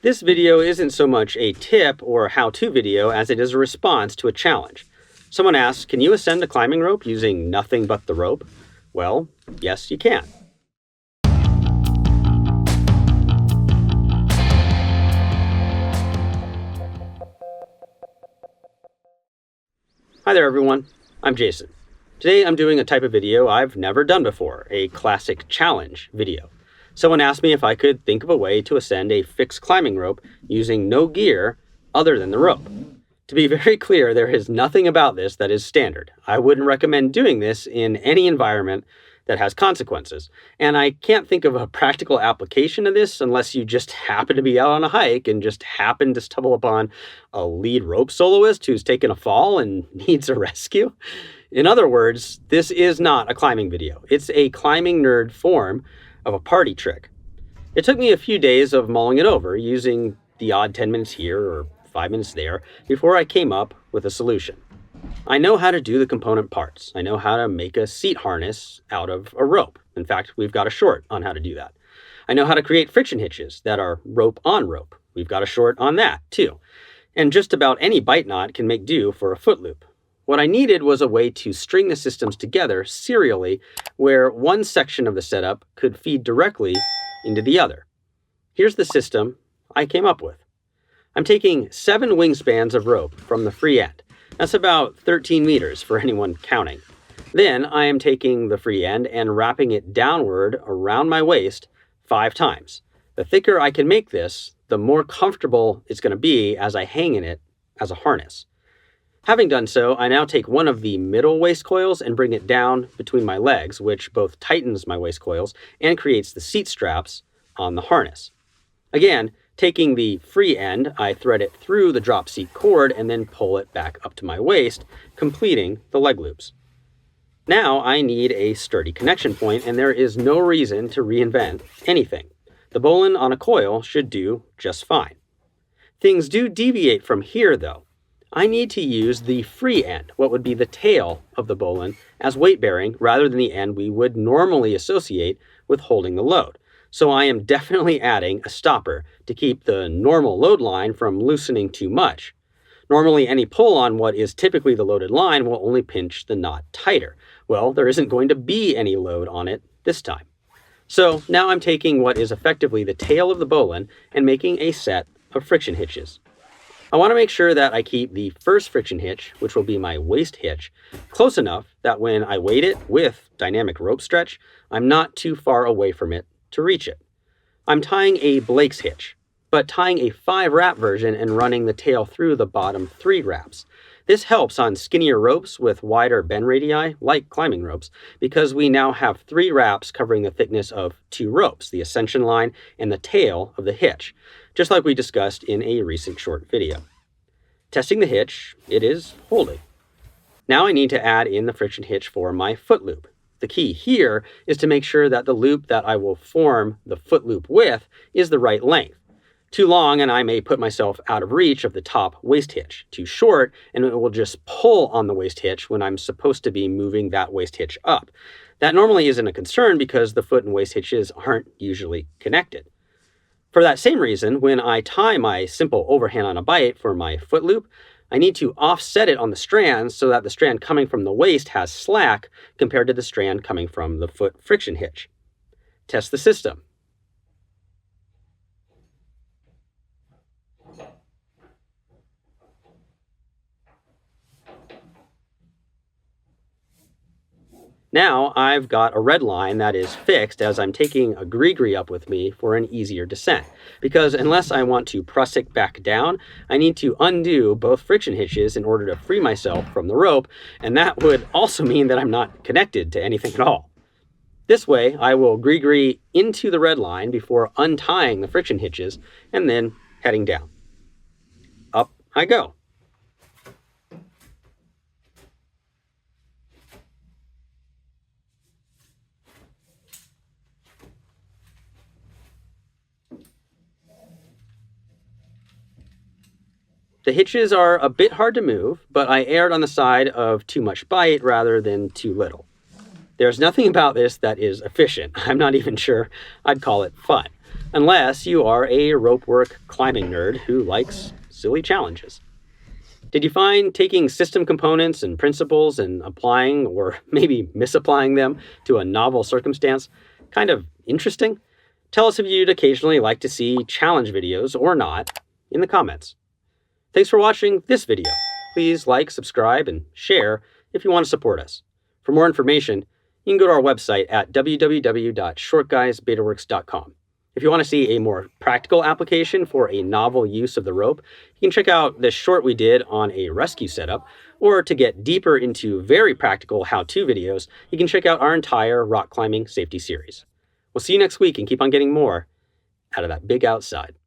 This video isn't so much a tip or how-to video as it is a response to a challenge. Someone asked, can you ascend a climbing rope using nothing but the rope? Well, yes, you can. Hi there, everyone. I'm Jason. Today I'm doing a type of video I've never done before, a classic challenge video. Someone asked me if I could think of a way to ascend a fixed climbing rope using no gear other than the rope. To be very clear, there is nothing about this that is standard. I wouldn't recommend doing this in any environment that has consequences. And I can't think of a practical application of this unless you just happen to be out on a hike and just happen to stumble upon a lead rope soloist who's taken a fall and needs a rescue. In other words, this is not a climbing video. It's a climbing nerd form of a party trick. It took me a few days of mulling it over, using the odd 10 minutes here or 5 minutes there, before I came up with a solution. I know how to do the component parts. I know how to make a seat harness out of a rope. In fact, we've got a short on how to do that. I know how to create friction hitches that are rope on rope. We've got a short on that, too. And just about any bite knot can make do for a foot loop. What I needed was a way to string the systems together serially where one section of the setup could feed directly into the other. Here's the system I came up with. I'm taking 7 wingspans of rope from the free end. That's about 13 meters for anyone counting. Then I am taking the free end and wrapping it downward around my waist 5 times. The thicker I can make this, the more comfortable it's going to be as I hang in it as a harness. Having done so, I now take one of the middle waist coils and bring it down between my legs, which both tightens my waist coils and creates the seat straps on the harness. Again, taking the free end, I thread it through the drop seat cord and then pull it back up to my waist, completing the leg loops. Now I need a sturdy connection point, and there is no reason to reinvent anything. The bowline on a coil should do just fine. Things do deviate from here, though. I need to use the free end, what would be the tail of the bowline, as weight bearing rather than the end we would normally associate with holding the load. So I am definitely adding a stopper to keep the normal load line from loosening too much. Normally any pull on what is typically the loaded line will only pinch the knot tighter. Well, there isn't going to be any load on it this time. So now I'm taking what is effectively the tail of the bowline and making a set of friction hitches. I want to make sure that I keep the first friction hitch, which will be my waist hitch, close enough that when I weight it with dynamic rope stretch, I'm not too far away from it to reach it. I'm tying a Blake's hitch, but tying a 5-wrap version and running the tail through the bottom 3 wraps. This helps on skinnier ropes with wider bend radii, like climbing ropes, because we now have 3 wraps covering the thickness of 2 ropes, the ascension line and the tail of the hitch, just like we discussed in a recent short video. Testing the hitch, it is holding. Now I need to add in the friction hitch for my foot loop. The key here is to make sure that the loop that I will form the foot loop with is the right length. Too long and I may put myself out of reach of the top waist hitch. Too short and it will just pull on the waist hitch when I'm supposed to be moving that waist hitch up. That normally isn't a concern because the foot and waist hitches aren't usually connected. For that same reason, when I tie my simple overhand on a bite for my foot loop, I need to offset it on the strand so that the strand coming from the waist has slack compared to the strand coming from the foot friction hitch. Test the system. Now I've got a red line that is fixed as I'm taking a gree up with me for an easier descent. Because unless I want to prusik back down, I need to undo both friction hitches in order to free myself from the rope, and that would also mean that I'm not connected to anything at all. This way, I will gree into the red line before untying the friction hitches and then heading down. Up I go. The hitches are a bit hard to move, but I erred on the side of too much bite rather than too little. There's nothing about this that is efficient. I'm not even sure I'd call it fun. unless you are a ropework climbing nerd who likes silly challenges. Did you find taking system components and principles and applying or maybe misapplying them to a novel circumstance kind of interesting? Tell us if you'd occasionally like to see challenge videos or not in the comments. Thanks for watching this video. Please like, subscribe, and share if you want to support us. For more information, you can go to our website at www.shortguysbetaworks.com. If you want to see a more practical application for a novel use of the rope, you can check out this short we did on a rescue setup, or to get deeper into very practical how-to videos, you can check out our entire rock climbing safety series. We'll see you next week and keep on getting more out of that big outside.